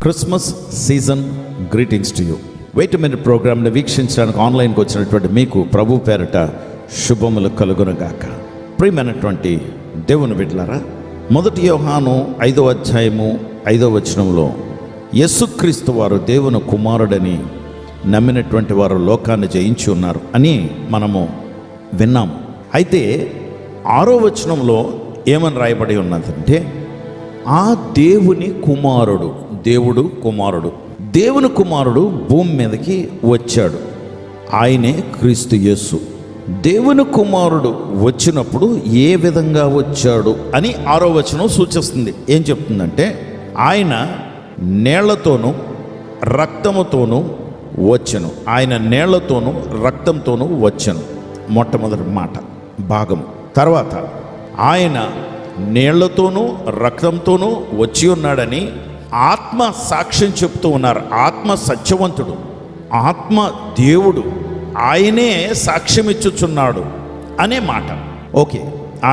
Christmas season greetings to you. Wait minute ప్రోగ్రామ్ని వీక్షించడానికి ఆన్లైన్కి వచ్చినటువంటి మీకు ప్రభు పేరట శుభములు కలుగునుగాక. ప్రియమైనటువంటి దేవుని బిడ్డలారా, 1 యోహాను 5వ అధ్యాయము 5వ వచనంలో యేసుక్రీస్తు వారు దేవుని కుమారుడని నమ్మినటువంటి వారు లోకాన్ని జయించి ఉన్నారు అని మనము విన్నాము. అయితే 6వ వచనంలో ఏమని రాయబడి ఉన్నదంటే, ఆ దేవుని కుమారుడు, దేవుడు కుమారుడు, దేవుని కుమారుడు భూమి మీదకి వచ్చాడు, ఆయనే క్రీస్తు యేసు. దేవుని కుమారుడు వచ్చినప్పుడు ఏ విధంగా వచ్చాడు అని 6వ వచనం సూచిస్తుంది. ఏం చెప్తుందంటే, ఆయన నీళ్లతోనూ రక్తముతోనూ వచ్చెను. ఆయన నీళ్లతోనూ రక్తంతోనూ వచ్చెను, మొట్టమొదటి మాట భాగం. తర్వాత ఆయన నీళ్లతోనూ రక్తంతోనూ వచ్చి ఉన్నాడని ఆత్మ సాక్ష్యం చెప్తూ ఉన్నారు. ఆత్మ సత్యవంతుడు, ఆత్మ దేవుడు, ఆయనే సాక్ష్యం ఇచ్చుచున్నాడు అనే మాట. ఓకే,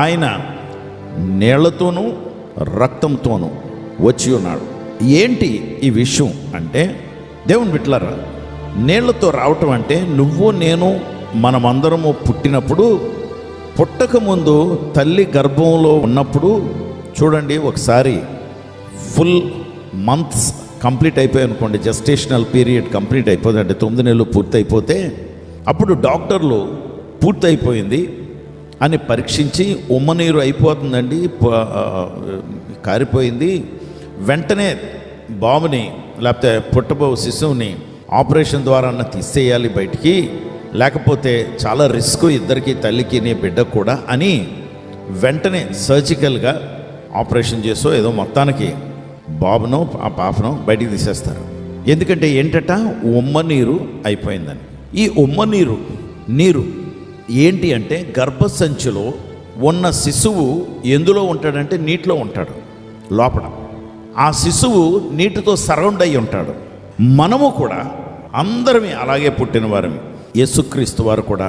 ఆయన నీళ్లతోనూ రక్తంతోనూ వచ్చి ఉన్నాడు. ఏంటి ఈ విషయం అంటే, దేవుని బిడ్డలారా, నీళ్లతో రావటం అంటే నువ్వు నేను మనమందరము పుట్టినప్పుడు, పుట్టకముందు తల్లి గర్భంలో ఉన్నప్పుడు చూడండి, ఒకసారి ఫుల్ మంత్స్ కంప్లీట్ అయిపోయాయి అనుకోండి, జెస్టేషనల్ పీరియడ్ కంప్లీట్ అయిపోతుంది, అంటే 9 నెలలు పూర్తి అయిపోతే అప్పుడు డాక్టర్లు పూర్తయిపోయింది అని పరీక్షించి ఉమ్మనీరు అయిపోతుందండి, కారిపోయింది, వెంటనే బాబుని లేకపోతే పుట్టబో శిశువుని ఆపరేషన్ ద్వారా తీసేయాలి బయటికి, లేకపోతే చాలా రిస్క్ ఇద్దరికి, తల్లికి బిడ్డ కూడా అని వెంటనే సర్జికల్గా ఆపరేషన్ చేసో ఏదో మొత్తానికి బాబునో ఆ పాపనో బయటికి తీసేస్తారు. ఎందుకంటే ఏంటట, ఉమ్మ నీరు అయిపోయిందని. ఈ ఉమ్మ నీరు ఏంటి అంటే, గర్భసంచిలో ఉన్న శిశువు ఎందులో ఉంటాడంటే నీటిలో ఉంటాడు లోపల. ఆ శిశువు నీటితో సరౌండ్ అయి ఉంటాడు. మనము కూడా అందరమే అలాగే పుట్టిన వారమే. యేసుక్రీస్తు వారు కూడా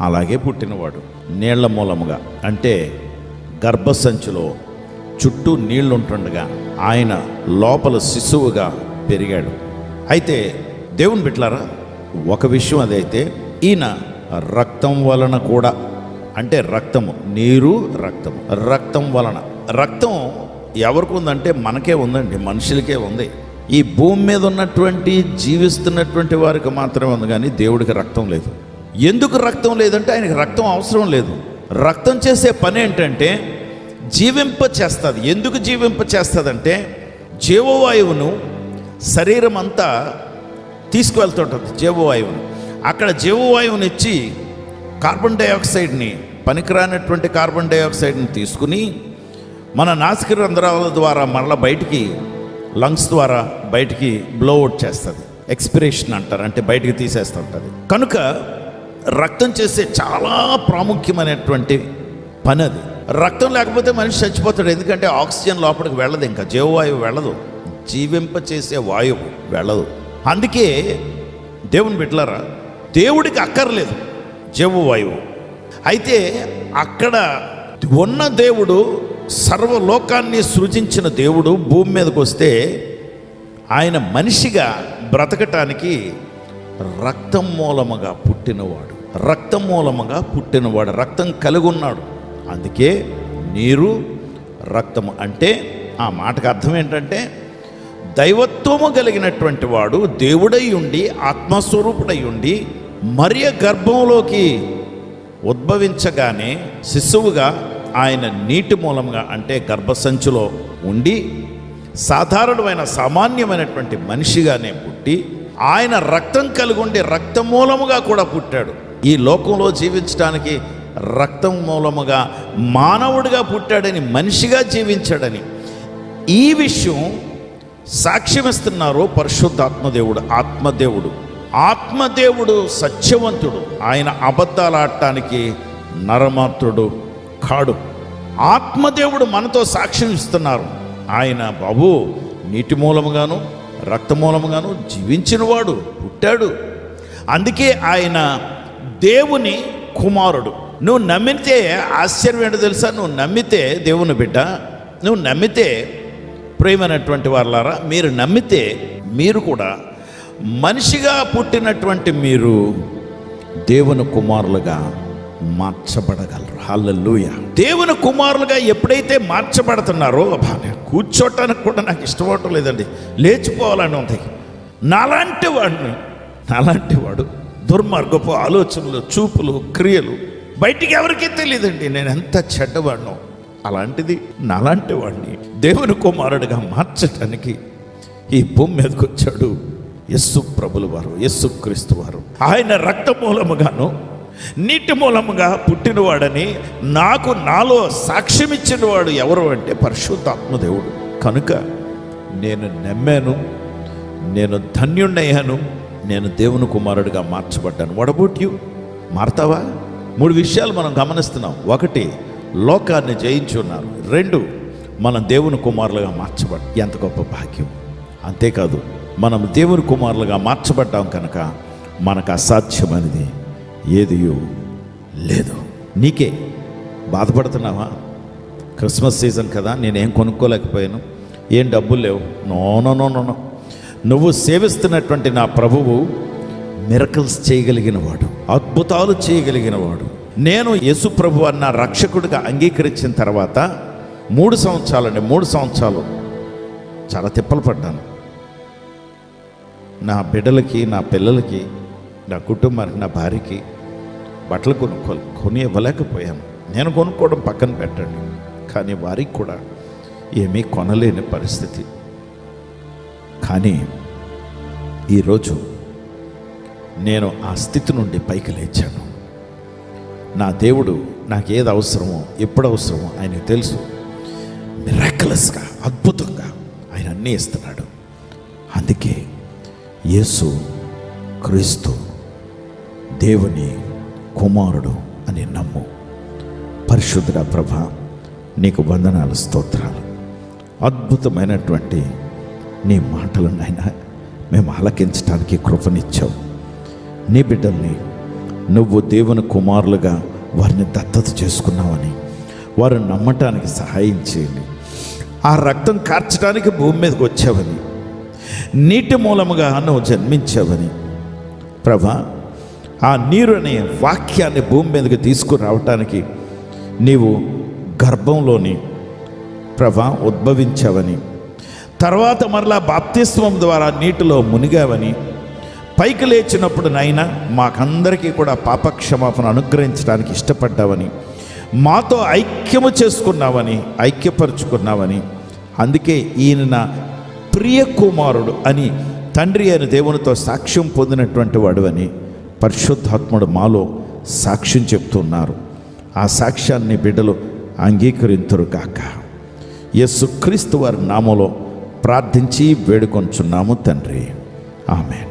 అలాగే పుట్టినవాడు, నీళ్ల మూలముగా. అంటే గర్భసంచిలో చుట్టూ నీళ్లు ఉంటుండగా ఆయన లోపల శిశువుగా పెరిగాడు. అయితే దేవుని బిడ్డలారా, ఒక విషయం అదైతే, ఈయన రక్తం వలన కూడా, అంటే రక్తము, నీరు రక్తము, రక్తం వలన. రక్తం ఎవరికి ఉందంటే మనకే ఉందండి, మనుషులకే ఉంది. ఈ భూమి మీద ఉన్నటువంటి జీవిస్తున్నటువంటి వారికి మాత్రమే ఉంది, కానీ దేవుడికి రక్తం లేదు. ఎందుకు రక్తం లేదంటే, ఆయనకి రక్తం అవసరం లేదు. రక్తం చేసే పని ఏంటంటే జీవింప చేస్తుంది. ఎందుకు జీవింప చేస్తుందంటే, జీవవాయువును శరీరం అంతా తీసుకువెళ్తుంటుంది. జీవవాయువును అక్కడ జీవవాయువుని ఇచ్చి కార్బన్ డైఆక్సైడ్ని, పనికిరానటువంటి కార్బన్ డైఆక్సైడ్ని తీసుకుని మన నాసిక రంధ్రాల ద్వారా మరలా బయటికి, లంగ్స్ ద్వారా బయటికి బ్లోఅవుట్ చేస్తుంది. ఎక్స్పిరేషన్ అంటారు, అంటే బయటికి తీసేస్తుంటుంది. కనుక రక్తం చేసే చాలా ప్రాముఖ్యమైనటువంటి పని అది. రక్తం లేకపోతే మనిషి చచ్చిపోతాడు. ఎందుకంటే ఆక్సిజన్ లోపలికి వెళ్ళదు, ఇంకా జీవవాయువు వెళ్ళదు, జీవింప చేసే వాయువు వెళ్ళదు. అందుకే దేవుని బిడ్డలారా, దేవుడికి అక్కర్లేదు జీవవాయువు. అయితే అక్కడ ఉన్న దేవుడు, సర్వలోకాన్ని సృజించిన దేవుడు భూమి మీదకి వస్తే ఆయన మనిషిగా బ్రతకటానికి రక్తం మూలముగా పుట్టినవాడు, రక్తం మూలముగా పుట్టినవాడు, రక్తం కలిగి ఉన్నాడు. అందుకే నీరు రక్తము అంటే, ఆ మాటకు అర్థం ఏంటంటే, దైవత్వము కలిగినటువంటి వాడు దేవుడై ఉండి, ఆత్మస్వరూపుడై ఉండి, మరియ గర్భంలోకి ఉద్భవించగానే శిశువుగా ఆయన నీటి మూలంగా, అంటే గర్భసంచిలో ఉండి సాధారణమైన సామాన్యమైనటువంటి మనిషిగానే పుట్టి, ఆయన రక్తం కలిగి ఉండి రక్తం మూలముగా కూడా పుట్టాడు. ఈ లోకంలో జీవించడానికి రక్తం మూలముగా మానవుడిగా పుట్టాడని, మనిషిగా జీవించాడని ఈ విషయం సాక్ష్యమిస్తున్నారు పరిశుద్ధాత్మదేవుడు. ఆత్మదేవుడు సత్యవంతుడు, ఆయన అబద్ధాలు ఆడటానికి నరమాత్రుడు కాడు. ఆత్మదేవుడు మనతో సాక్ష్యం ఇస్తున్నారు. ఆయన బాబు నీటి మూలముగాను రక్త మూలముగాను జీవించినవాడు, పుట్టాడు. అందుకే ఆయన దేవుని కుమారుడు. నువ్వు నమ్మితే ఆశ్చర్యం ఏంటో తెలుసా? నువ్వు నమ్మితే, దేవుని బిడ్డ, నువ్వు నమ్మితే ప్రియమైనటువంటి వారలారా, మీరు నమ్మితే మీరు కూడా మనిషిగా పుట్టినటువంటి మీరు దేవుని కుమారులుగా మార్చబడగలరు. హల్లెలూయా. దేవుని కుమారులుగా ఎప్పుడైతే మార్చబడుతున్నారో, కూర్చోటానికి కూడా నాకు ఇష్టపడటం లేదండి, లేచిపోవాలని ఉంది. నాలాంటి వాడు దుర్మార్గపు ఆలోచనలు, చూపులు, క్రియలు బయటికి ఎవరికీ తెలియదండి నేను ఎంత చెడ్డవాడినో. అలాంటిది నాలాంటి వాడిని దేవుని కుమారుడిగా మార్చటానికి ఈ భూమి మీదకి వచ్చాడు యేసు ప్రభుల వారు, యేసుక్రీస్తు వారు. ఆయన రక్త మూలముగాను నీటి మూలముగా పుట్టినవాడని నాలో సాక్ష్యం ఇచ్చిన వాడు ఎవరు అంటే పరిశుద్ధాత్మ దేవుడు. కనుక నేను నమ్మాను, నేను ధన్యుణ్ణయ్యాను, నేను దేవుని కుమారుడిగా మార్చబడ్డాను. What about you? మారతావా? 3 విషయాలు మనం గమనిస్తున్నాం. 1, లోకాన్ని జయించి ఉన్నారు. 2, మనం దేవుని కుమారులుగా మార్చబడ్డాం. ఎంత గొప్ప భాగ్యం! అంతేకాదు, మనం దేవుని కుమారులుగా మార్చబడ్డాం కనుక మనకు అసాధ్యమైనది ఏదియో లేదు. నీకే బాధపడుతున్నావా? క్రిస్మస్ సీజన్ కదా, నేనేం కొనుక్కోలేకపోయాను, ఏం డబ్బులు లేవు. నో, నువ్వు సేవిస్తున్నటువంటి నా ప్రభువు మిరకల్స్ చేయగలిగిన వాడు, అద్భుతాలు చేయగలిగిన వాడు. నేను యేసు ప్రభు అన్న రక్షకుడిగా అంగీకరించిన తర్వాత 3 సంవత్సరాలు చాలా తిప్పలు పడ్డాను. నా బిడ్డలకి, నా పిల్లలకి, నా కుటుంబానికి, నా భార్యకి బట్టలు కొని ఇవ్వలేకపోయాను. నేను కొనుక్కోవడం పక్కన పెట్టండి, కానీ వారికి కూడా ఏమీ కొనలేని పరిస్థితి. కానీ ఈరోజు నేను ఆ స్థితి నుండి పైకి లేచాను. నా దేవుడు నాకు ఏది అవసరమో, ఎప్పుడు అవసరమో ఆయనకు తెలుసు. మిరాకిలస్గా, అద్భుతంగా ఆయన అన్నీ ఇస్తున్నాడు. అందుకే యేసు క్రీస్తు దేవుని కుమారుడు అని నమ్ము. పరిశుద్ధుడా ప్రభా, నీకు వందనాలు, స్తోత్రాలు. అద్భుతమైనటువంటి నీ మాటలు నాయన మేము ఆలకించడానికి కృపనిచ్చావు. నీ బిడ్డల్ని నువ్వు దేవుని కుమారులుగా వారిని దత్తత చేసుకున్నావని వారు నమ్మటానికి సహాయం చేయండి. ఆ రక్తం కార్చడానికి భూమి మీదకి వచ్చావని, నీటి మూలముగా నువ్వు జన్మించావని ప్రభా, ఆ నీరు అనే వాక్యాన్ని భూమి మీదకి తీసుకురావటానికి నీవు గర్భంలోని ప్రభా ఉద్భవించావని, తర్వాత మరలా బాప్తిస్మం ద్వారా నీటిలో మునిగావని, పైకి లేచినప్పుడు నాయన మాకందరికీ కూడా పాపక్షమాపణ అనుగ్రహించడానికి ఇష్టపడ్డావని, మాతో ఐక్యము చేసుకున్నావని, ఐక్యపరుచుకున్నావని, అందుకే ఈయన నా ప్రియ కుమారుడు అని తండ్రి అయిన దేవునితో సాక్ష్యం పొందినటువంటి వాడు అని పరిశుద్ధాత్ముడు మాలో సాక్ష్యం చెప్తున్నారు. ఆ సాక్ష్యాన్ని బిడ్డలు అంగీకరింతురు కాక. యేసుక్రీస్తు వారి నామములో ప్రార్థించి వేడుకొంచున్నాము తండ్రి. ఆమేన్.